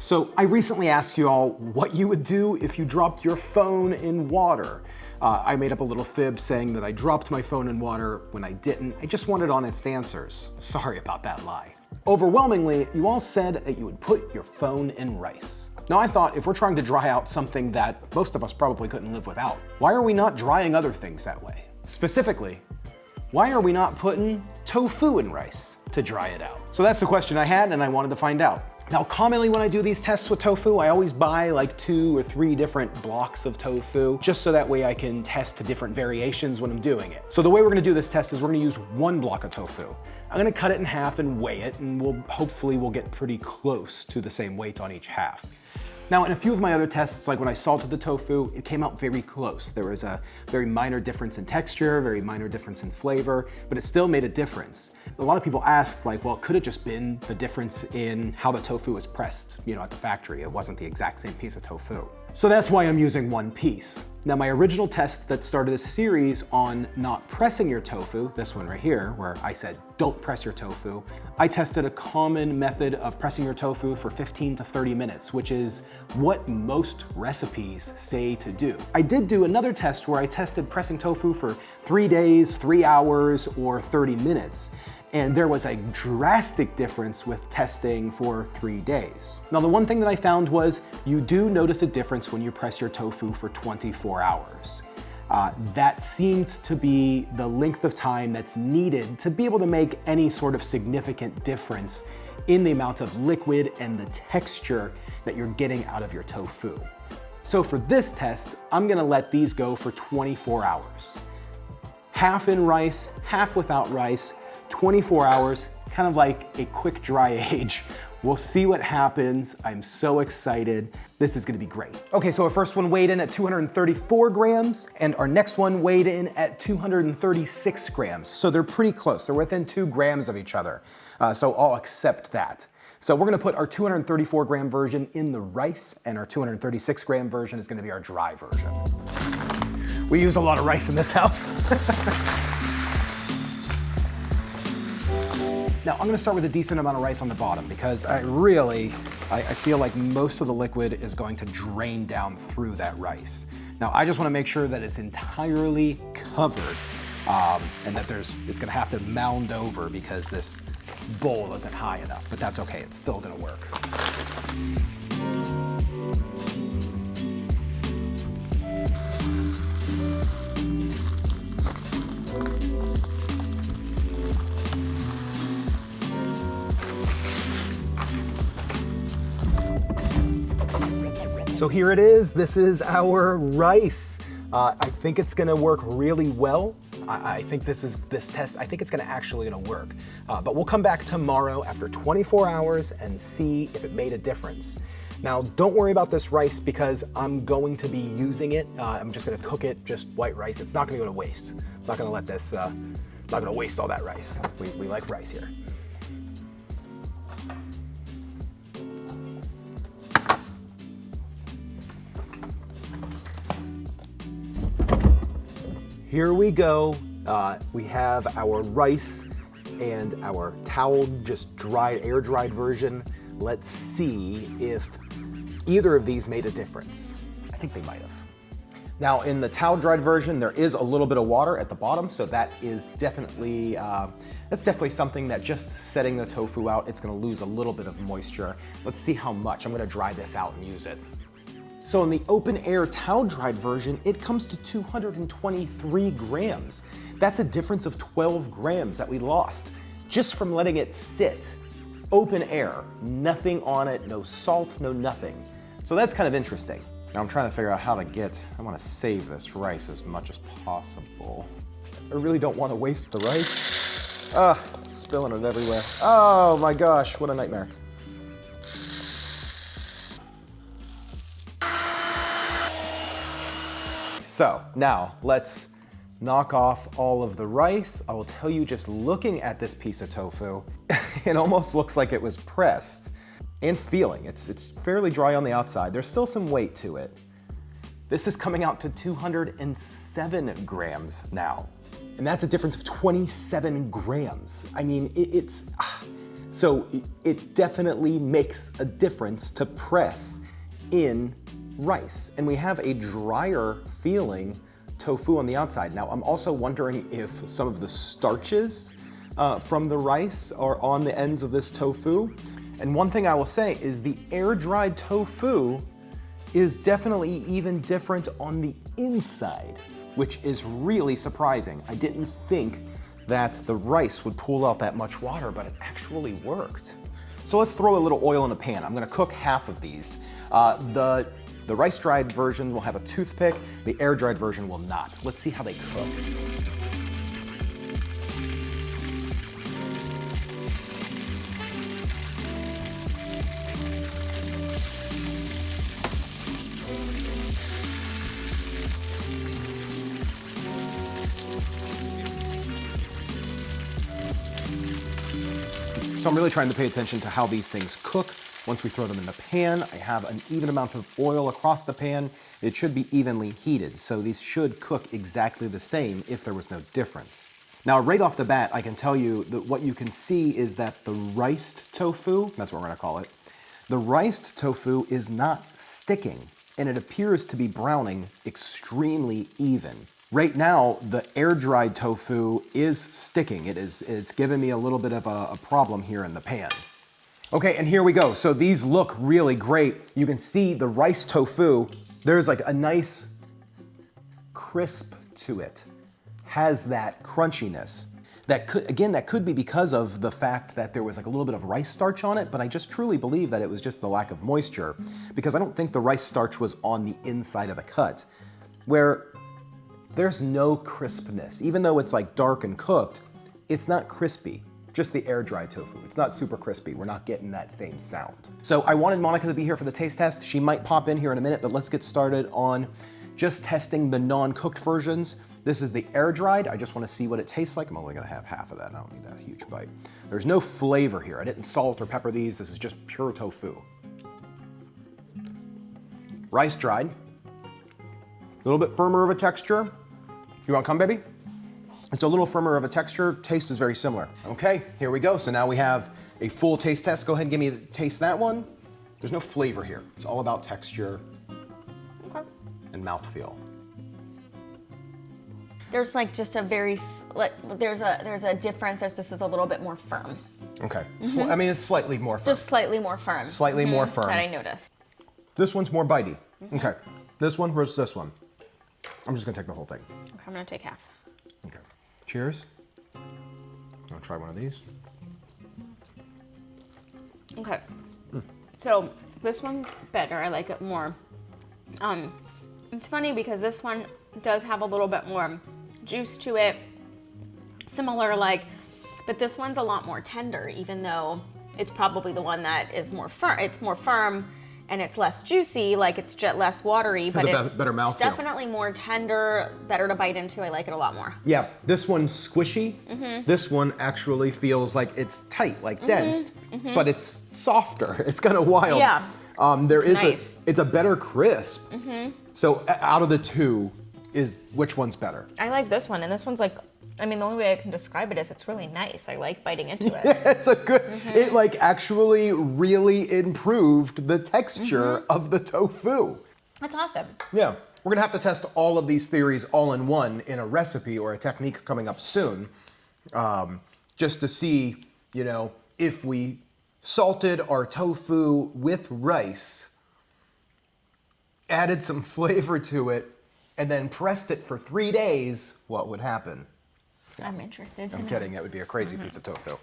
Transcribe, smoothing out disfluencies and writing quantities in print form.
So I recently asked you all what you would do if you dropped your phone in water. I made up a little fib saying that I dropped my phone in water when I didn't. I just wanted honest answers. Sorry about that lie. Overwhelmingly, you all said that you would put your phone in rice. Now I thought if we're trying to dry out something that most of us probably couldn't live without, why are we not drying other things that way? Specifically, why are we not putting tofu in rice to dry it out? So that's the question I had and I wanted to find out. Now, commonly when I do these tests with tofu, I always buy like 2 or 3 different blocks of tofu, just so that way I can test different variations when I'm doing it. So the way we're gonna do this test is we're gonna use 1 block of tofu. I'm gonna cut it in half and weigh it, and hopefully we'll get pretty close to the same weight on each half. Now, in a few of my other tests, like when I salted the tofu, it came out very close. There was a very minor difference in texture, very minor difference in flavor, but it still made a difference. A lot of people asked, like, well, could it just been the difference in how the tofu was pressed, at the factory? It wasn't the exact same piece of tofu. So that's why I'm using 1 piece. Now, my original test that started this series on not pressing your tofu, this one right here, where I said, don't press your tofu, I tested a common method of pressing your tofu for 15 to 30 minutes, which is what most recipes say to do. I did do another test where I tested pressing tofu for 3 days, 3 hours, or 30 minutes. And there was a drastic difference with testing for 3 days. Now, the one thing that I found was you do notice a difference when you press your tofu for 24 hours. That seemed to be the length of time that's needed to be able to make any sort of significant difference in the amount of liquid and the texture that you're getting out of your tofu. So for this test, I'm gonna let these go for 24 hours. Half in rice, half without rice, 24 hours, kind of like a quick dry age. We'll see what happens. I'm so excited. This is gonna be great. Okay, so our first one weighed in at 234 grams, and our next one weighed in at 236 grams. So they're pretty close. They're within 2 grams of each other. So I'll accept that. So we're gonna put our 234 gram version in the rice, and our 236 gram version is gonna be our dry version. We use a lot of rice in this house. Now, I'm gonna start with a decent amount of rice on the bottom because I feel like most of the liquid is going to drain down through that rice. Now, I just wanna make sure that it's entirely covered and that it's gonna have to mound over because this bowl isn't high enough, but that's okay, it's still gonna work. So here it is, this is our rice. I think it's gonna work really well. I think this test, I think it's actually gonna work. But we'll come back tomorrow after 24 hours and see if it made a difference. Now, don't worry about this rice because I'm going to be using it. I'm just gonna cook it, just white rice. It's not gonna go to waste. I'm not gonna let this, not gonna waste all that rice. We like rice here. Here we go. We have our rice and our towel, just air dried version. Let's see if either of these made a difference. I think they might have. Now in the towel dried version, there is a little bit of water at the bottom, so that is definitely, that's definitely something that just setting the tofu out, it's gonna lose a little bit of moisture. Let's see how much. I'm gonna dry this out and use it. So in the open air towel dried version, it comes to 223 grams. That's a difference of 12 grams that we lost just from letting it sit. Open air, nothing on it, no salt, no nothing. So that's kind of interesting. Now I'm trying to figure out how I wanna save this rice as much as possible. I really don't wanna waste the rice. Spilling it everywhere. Oh my gosh, what a nightmare. So now let's knock off all of the rice. I will tell you, just looking at this piece of tofu, it almost looks like it was pressed. And feeling, it's fairly dry on the outside. There's still some weight to it. This is coming out to 207 grams now. And that's a difference of 27 grams. I mean, So it definitely makes a difference to press in rice. And we have a drier feeling tofu on the outside. Now, I'm also wondering if some of the starches from the rice are on the ends of this tofu. And one thing I will say is the air-dried tofu is definitely even different on the inside, which is really surprising. I didn't think that the rice would pull out that much water, but it actually worked. So let's throw a little oil in a pan. I'm gonna cook half of these. The rice-dried version will have a toothpick, the air-dried version will not. Let's see how they cook. So I'm really trying to pay attention to how these things cook. Once we throw them in the pan, I have an even amount of oil across the pan. It should be evenly heated, so these should cook exactly the same if there was no difference. Now, right off the bat, I can tell you that what you can see is that the riced tofu, that's what we're gonna call it, the riced tofu is not sticking, and it appears to be browning extremely even. Right now, the air-dried tofu is sticking. It's giving me a little bit of a problem here in the pan. Okay, and here we go. So these look really great. You can see the rice tofu, there's like a nice crisp to it. Has that crunchiness. That could be because of the fact that there was like a little bit of rice starch on it, but I just truly believe that it was just the lack of moisture, because I don't think the rice starch was on the inside of the cut, where there's no crispness. Even though it's like dark and cooked, it's not crispy. Just the air-dried tofu. It's not super crispy. We're not getting that same sound. So I wanted Monica to be here for the taste test. She might pop in here in a minute, but let's get started on just testing the non-cooked versions. This is the air-dried. I just want to see what it tastes like. I'm only gonna have half of that. I don't need that huge bite. There's no flavor here. I didn't salt or pepper these. This is just pure tofu. Rice dried. A little bit firmer of a texture. You want to come, baby? It's a little firmer of a texture. Taste is very similar. Okay, here we go. So now we have a full taste test. Go ahead and give me the taste that one. There's no flavor here. It's all about texture and mouthfeel. There's like just a very, there's a difference as this is a little bit more firm. Okay, I mean, it's slightly more firm. Just slightly more firm. Slightly more firm. That I noticed. This one's more bitey. Okay, this one versus this one. I'm just gonna take the whole thing. Okay, I'm gonna take half. Okay, cheers. I'll try one of these. Okay, so this one's better. I like it more. It's funny because this one does have a little bit more juice to it, similar but this one's a lot more tender, even though it's probably the one that is more firm. It's more firm and it's less juicy, it's just less watery, but it's better mouthfeel. Definitely more tender, better to bite into. I like it a lot more. Yeah, this one's squishy. This one actually feels like it's tight, dense, but it's softer. It's kind of wild. Yeah. It's a better crisp. So out of the two, which one's better? I like this one, and this one's the only way I can describe it is it's really nice. I like biting into it. It's a good, it actually really improved the texture of the tofu. That's awesome. Yeah, we're gonna have to test all of these theories all in one in a recipe or a technique coming up soon, just to see, if we salted our tofu with rice, added some flavor to it, and then pressed it for 3 days, what would happen? I'm interested. I'm kidding, it would be a crazy piece of tofu.